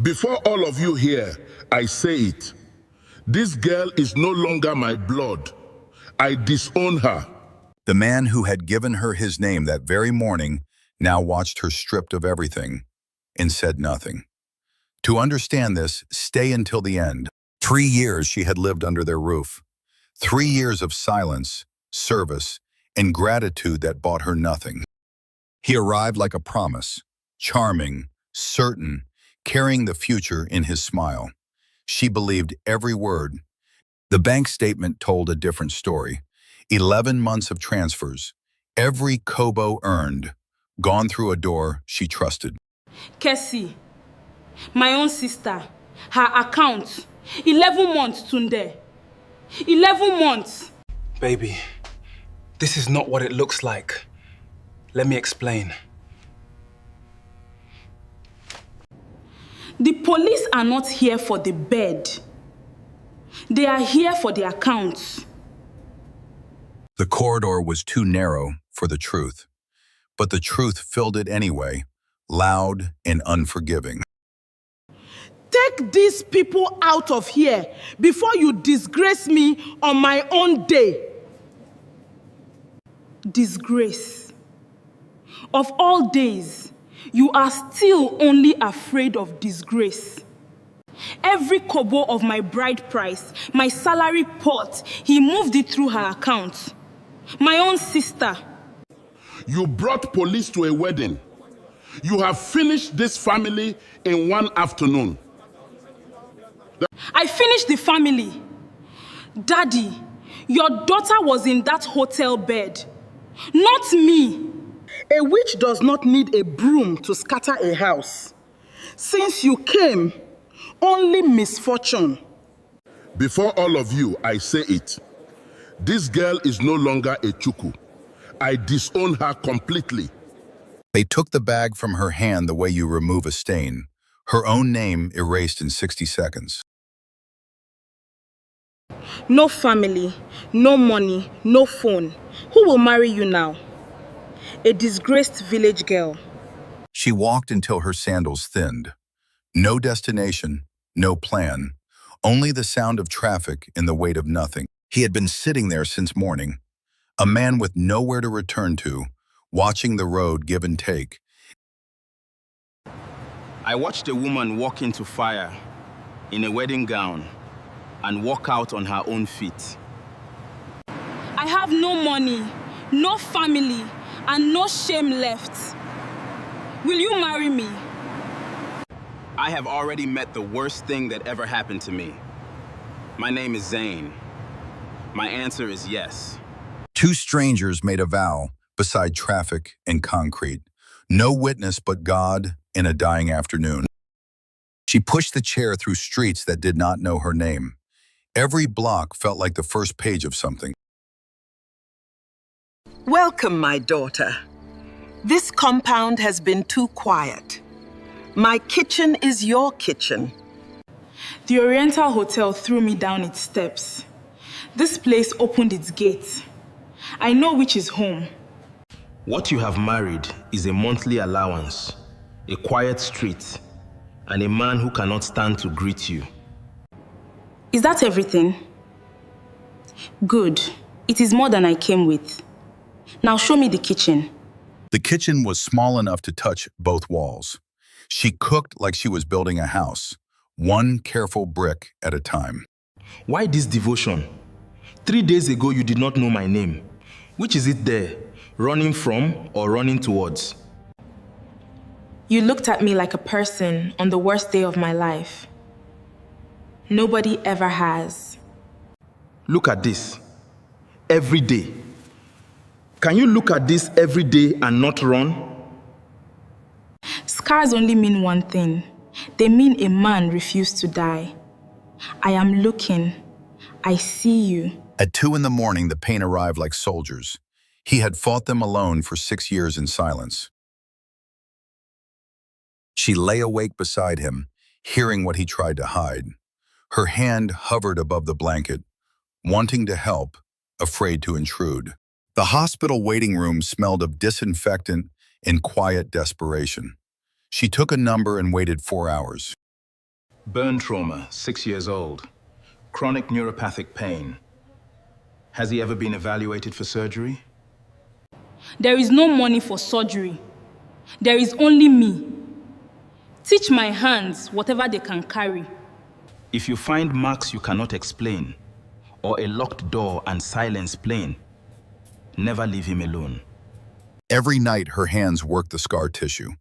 Before all of you here, I say it. This girl is no longer my blood. I disown her. The man who had given her his name that very morning now watched her stripped of everything and said nothing. To understand this, stay until the end. 3 years she had lived under their roof. 3 years of silence, service, and gratitude that bought her nothing. He arrived like a promise, charming, certain, carrying the future in his smile. She believed every word. The bank statement told a different story. 11 months of transfers, every kobo earned, gone through a door she trusted. Cassie, my own sister, her account, 11 months, Tunde. 11 months. Baby, this is not what it looks like. Let me explain. The police are not here for the bed. They are here for the accounts. The corridor was too narrow for the truth, but the truth filled it anyway, loud and unforgiving. Take these people out of here before you disgrace me on my own day. Disgrace. Of all days, you are still only afraid of disgrace. Every kobo of my bride price, my salary pot, he moved it through her account. My own sister. You brought police to a wedding. You have finished this family in one afternoon. I finished the family. Daddy, your daughter was in that hotel bed. Not me. A witch does not need a broom to scatter a house. Since you came, only misfortune. Before all of you, I say it. This girl is no longer a chuku. I disown her completely. They took the bag from her hand the way you remove a stain, her own name erased in 60 seconds. No family, no money, no phone. Who will marry you now? A disgraced village girl. She walked until her sandals thinned. No destination, no plan, only the sound of traffic and the weight of nothing. He had been sitting there since morning, a man with nowhere to return to, watching the road give and take. I watched a woman walk into fire in a wedding gown and walk out on her own feet. I have no money, no family, and no shame left. Will you marry me? I have already met the worst thing that ever happened to me. My name is Zane. My answer is yes. Two strangers made a vow beside traffic and concrete. No witness but God in a dying afternoon. She pushed the chair through streets that did not know her name. Every block felt like the first page of something. Welcome, my daughter. This compound has been too quiet. My kitchen is your kitchen. The Oriental Hotel threw me down its steps. This place opened its gates. I know which is home. What you have married is a monthly allowance, a quiet street, and a man who cannot stand to greet you. Is that everything? Good. It is more than I came with. Now show me the kitchen. The kitchen was small enough to touch both walls. She cooked like she was building a house, one careful brick at a time. Why this devotion? 3 days ago, you did not know my name. Which is it there? Running from or running towards? You looked at me like a person on the worst day of my life. Nobody ever has. Look at this. Every day. Can you look at this every day and not run? Scars only mean one thing. They mean a man refused to die. I am looking. I see you. At 2 in the morning, the pain arrived like soldiers. He had fought them alone for 6 years in silence. She lay awake beside him, hearing what he tried to hide. Her hand hovered above the blanket, wanting to help, afraid to intrude. The hospital waiting room smelled of disinfectant and quiet desperation. She took a number and waited 4 hours. Burn trauma, 6 years old. Chronic neuropathic pain. Has he ever been evaluated for surgery? There is no money for surgery. There is only me. Teach my hands whatever they can carry. If you find marks you cannot explain, or a locked door and silence plain, never leave him alone. Every night her hands worked the scar tissue.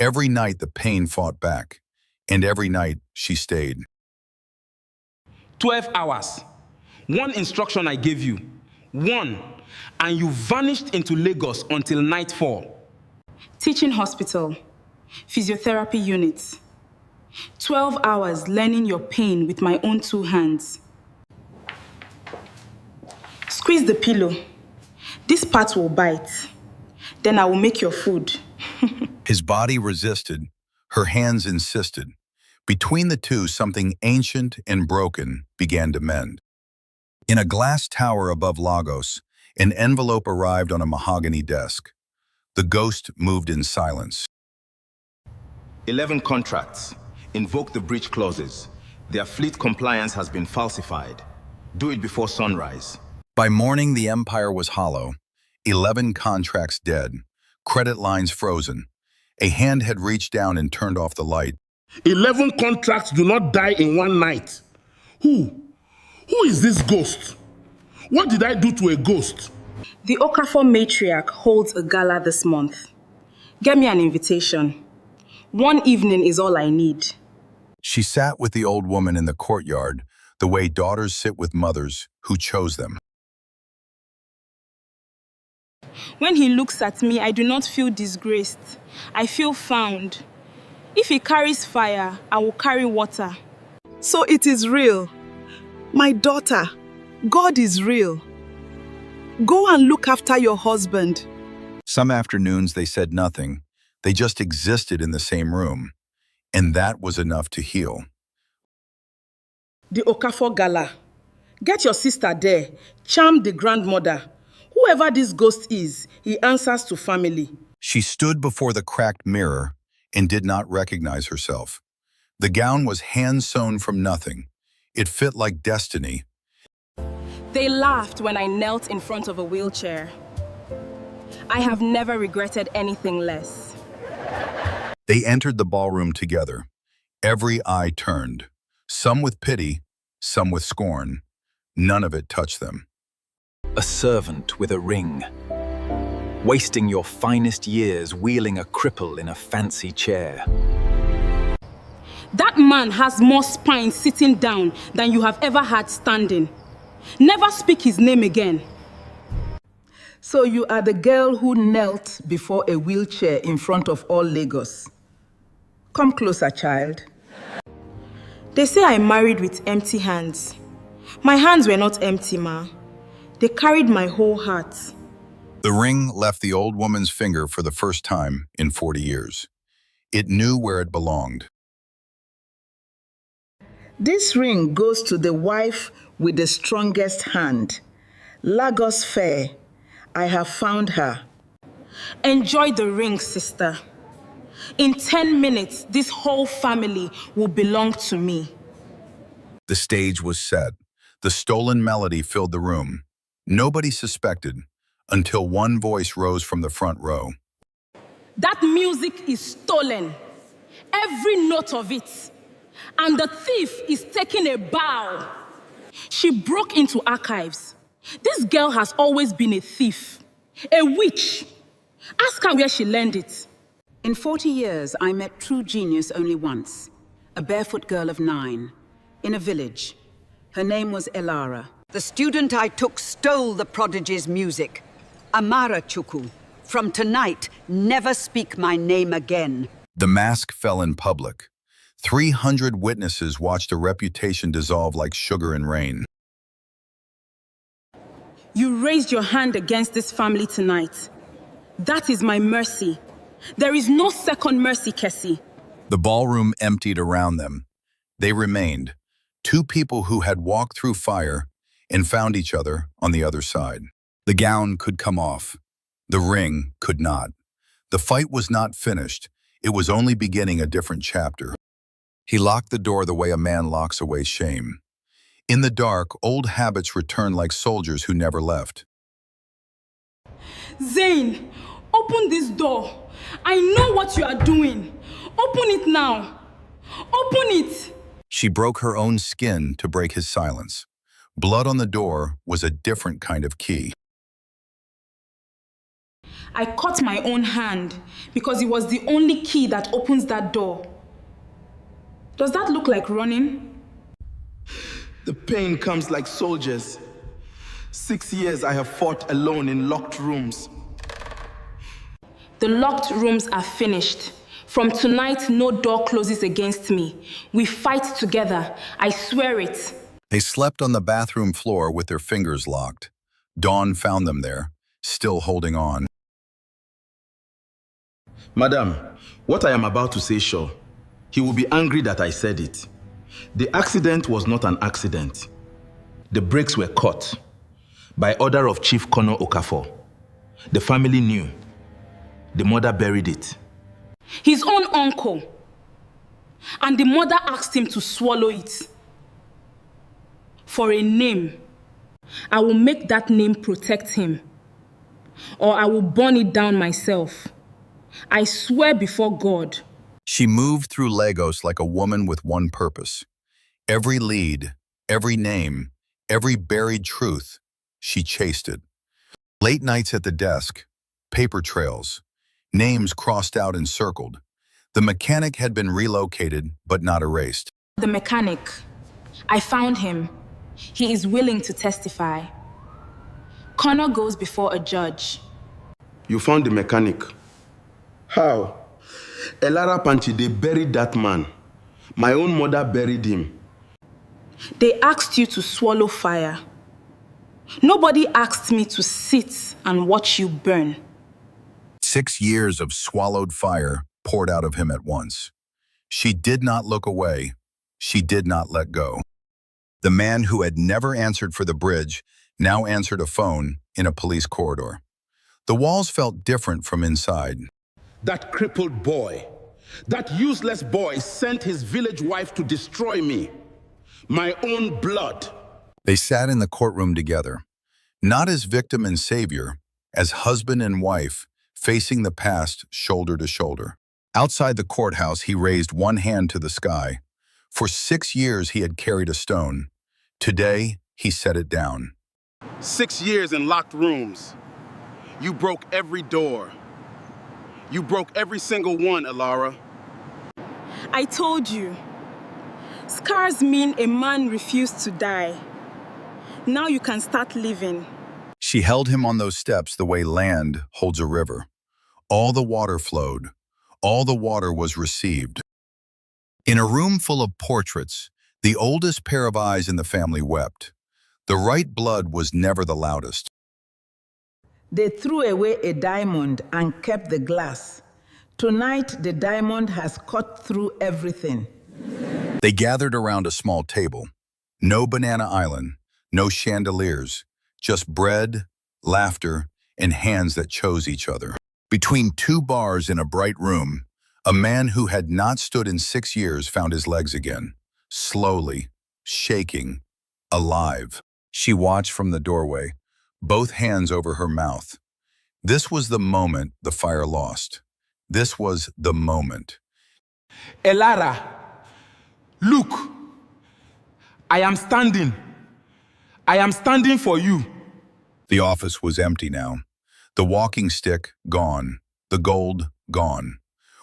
Every night the pain fought back. And every night she stayed. 12 hours. One instruction I gave you. One. And you vanished into Lagos until nightfall. Teaching hospital, physiotherapy units. 12 hours learning your pain with my own 2 hands. Squeeze the pillow. This part will bite. Then I will make your food. His body resisted. Her hands insisted. Between the two, something ancient and broken began to mend. In a glass tower above Lagos, an envelope arrived on a mahogany desk. The ghost moved in silence. 11 contracts. Invoke the breach clauses. Their fleet compliance has been falsified. Do it before sunrise. By morning, the empire was hollow. 11 contracts dead. Credit lines frozen. A hand had reached down and turned off the light. 11 contracts do not die in one night. Who is this ghost? What did I do to a ghost? The Okafor matriarch holds a gala this month. Get me an invitation. One evening is all I need. She sat with the old woman in the courtyard, the way daughters sit with mothers who chose them. When he looks at me, I do not feel disgraced. I feel found. If he carries fire, I will carry water. So it is real. My daughter, God is real. Go and look after your husband. Some afternoons they said nothing. They just existed in the same room. And that was enough to heal. The Okafor Gala. Get your sister there. Charm the grandmother. Whoever this ghost is, he answers to family. She stood before the cracked mirror and did not recognize herself. The gown was hand-sewn from nothing. It fit like destiny. They laughed when I knelt in front of a wheelchair. I have never regretted anything less. They entered the ballroom together. Every eye turned, some with pity, some with scorn. None of it touched them. A servant with a ring, wasting your finest years wheeling a cripple in a fancy chair. That man has more spine sitting down than you have ever had standing. Never speak his name again. So you are the girl who knelt before a wheelchair in front of all Lagos. Come closer, child. They say I married with empty hands. My hands were not empty, Ma. They carried my whole heart. The ring left the old woman's finger for the first time in 40 years. It knew where it belonged. This ring goes to the wife with the strongest hand. Lagos Fair. I have found her. Enjoy the ring, sister. In 10 minutes, this whole family will belong to me. The stage was set. The stolen melody filled the room. Nobody suspected until one voice rose from the front row. That music is stolen. Every note of it. And the thief is taking a bow. She broke into archives. This girl has always been a thief, a witch. Ask her where she learned it. In 40 years, I met true genius only once. A barefoot girl of 9, in a village. Her name was Elara. The student I took stole the prodigy's music. Amara Chukwu. From tonight, never speak my name again. The mask fell in public. 300 witnesses watched a reputation dissolve like sugar in rain. You raised your hand against this family tonight. That is my mercy. There is no second mercy, Kessie. The ballroom emptied around them. They remained, 2 people who had walked through fire and found each other on the other side. The gown could come off. The ring could not. The fight was not finished. It was only beginning a different chapter. He locked the door the way a man locks away shame. In the dark, old habits return like soldiers who never left. Zane, open this door. I know what you are doing. Open it now. Open it. She broke her own skin to break his silence. Blood on the door was a different kind of key. I cut my own hand because it was the only key that opens that door. Does that look like running? The pain comes like soldiers. 6 years I have fought alone in locked rooms. The locked rooms are finished. From tonight, no door closes against me. We fight together. I swear it. They slept on the bathroom floor with their fingers locked. Dawn found them there, still holding on. Madam, what I am about to say, sure, he will be angry that I said it. The accident was not an accident. The brakes were caught by order of Chief Kono Okafor. The family knew. The mother buried it. His own uncle. And the mother asked him to swallow it. For a name. I will make that name protect him. Or I will burn it down myself. I swear before God. She moved through Lagos like a woman with one purpose. Every lead, every name, every buried truth, she chased it. Late nights at the desk, paper trails, names crossed out and circled. The mechanic had been relocated, but not erased. The mechanic. I found him. He is willing to testify. Connor goes before a judge. You found the mechanic. How? Elara Panchi, they buried that man. My own mother buried him. They asked you to swallow fire. Nobody asked me to sit and watch you burn. 6 years of swallowed fire poured out of him at once. She did not look away. She did not let go. The man who had never answered for the bridge now answered a phone in a police corridor. The walls felt different from inside. That crippled boy, that useless boy sent his village wife to destroy me. My own blood. They sat in the courtroom together, not as victim and savior, as husband and wife, facing the past shoulder to shoulder. Outside the courthouse, he raised one hand to the sky. For 6 years, he had carried a stone. Today, he set it down. 6 years in locked rooms. You broke every door. You broke every single one, Elara. I told you. Scars mean a man refused to die. Now you can start living. She held him on those steps the way land holds a river. All the water flowed. All the water was received. In a room full of portraits, the oldest pair of eyes in the family wept. The right blood was never the loudest. They threw away a diamond and kept the glass. Tonight, the diamond has cut through everything. They gathered around a small table. No banana island, no chandeliers, just bread, laughter, and hands that chose each other. Between two bars in a bright room, a man who had not stood in 6 years found his legs again, slowly, shaking, alive. She watched from the doorway, both hands over her mouth. This was the moment the fire lost. This was the moment. Elara, look. I am standing. I am standing for you. The office was empty now. The walking stick gone. The gold gone.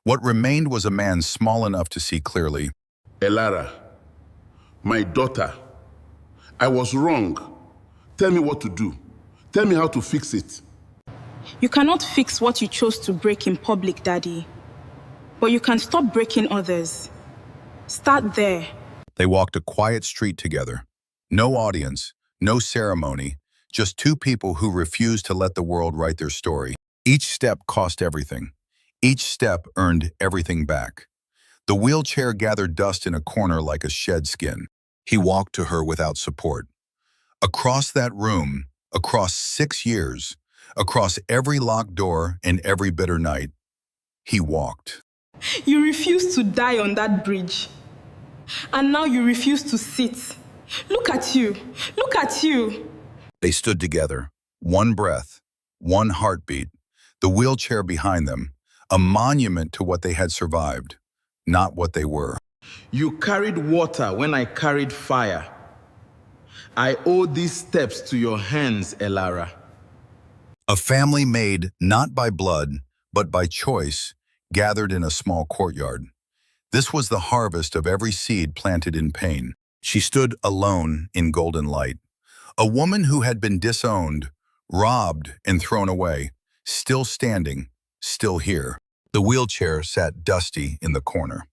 What remained was a man small enough to see clearly. Elara, my daughter, I was wrong. Tell me what to do. Tell me how to fix it. You cannot fix what you chose to break in public, Daddy. But you can stop breaking others. Start there. They walked a quiet street together. No audience, no ceremony, just two people who refused to let the world write their story. Each step cost everything. Each step earned everything back. The wheelchair gathered dust in a corner like a shed skin. He walked to her without support. Across that room, across 6 years, across every locked door and every bitter night, he walked. You refused to die on that bridge. And now you refuse to sit. Look at you. Look at you. They stood together, one breath, one heartbeat, the wheelchair behind them, a monument to what they had survived, not what they were. You carried water when I carried fire. I owe these steps to your hands, Elara. A family made not by blood, but by choice, gathered in a small courtyard. This was the harvest of every seed planted in pain. She stood alone in golden light. A woman who had been disowned, robbed, and thrown away, still standing, still here. The wheelchair sat dusty in the corner.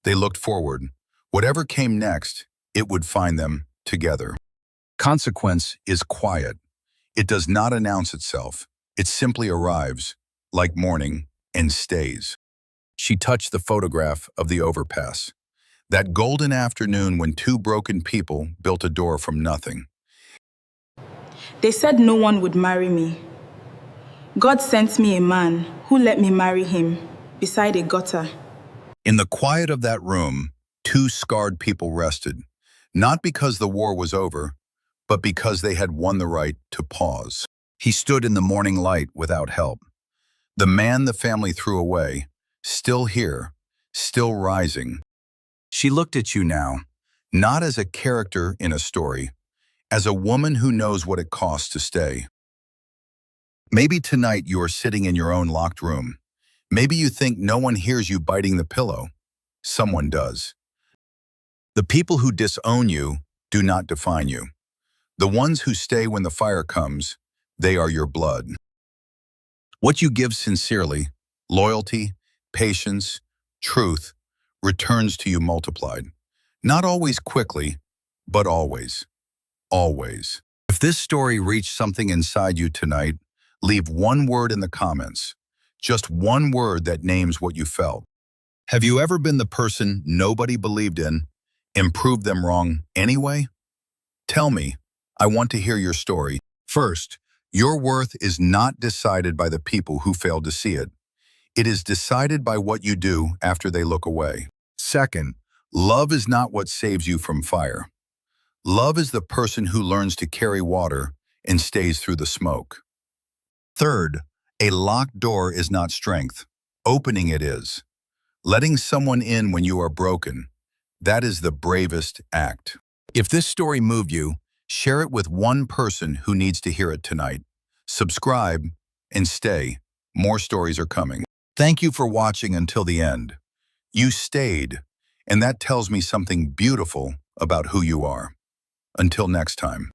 They looked forward. Whatever came next, it would find them together. Consequence is quiet. It does not announce itself. It simply arrives, like morning, and stays. She touched the photograph of the overpass. That golden afternoon when two broken people built a door from nothing. They said no one would marry me. God sent me a man who let me marry him beside a gutter. In the quiet of that room, two scarred people rested, not because the war was over, but because they had won the right to pause. He stood in the morning light without help. The man the family threw away, still here, still rising. She looked at you now, not as a character in a story, as a woman who knows what it costs to stay. Maybe tonight you are sitting in your own locked room. Maybe you think no one hears you biting the pillow. Someone does. The people who disown you do not define you. The ones who stay when the fire comes, they are your blood. What you give sincerely, loyalty, patience, truth, returns to you multiplied. Not always quickly, but always. Always. If this story reached something inside you tonight, leave one word in the comments. Just one word that names what you felt. Have you ever been the person nobody believed in and proved them wrong anyway? Tell me. I want to hear your story. First, your worth is not decided by the people who failed to see it. It is decided by what you do after they look away. Second, love is not what saves you from fire. Love is the person who learns to carry water and stays through the smoke. Third, a locked door is not strength. Opening it is. Letting someone in when you are broken, that is the bravest act. If this story moved you, share it with one person who needs to hear it tonight. Subscribe and stay. More stories are coming. Thank you for watching until the end. You stayed, and that tells me something beautiful about who you are. Until next time.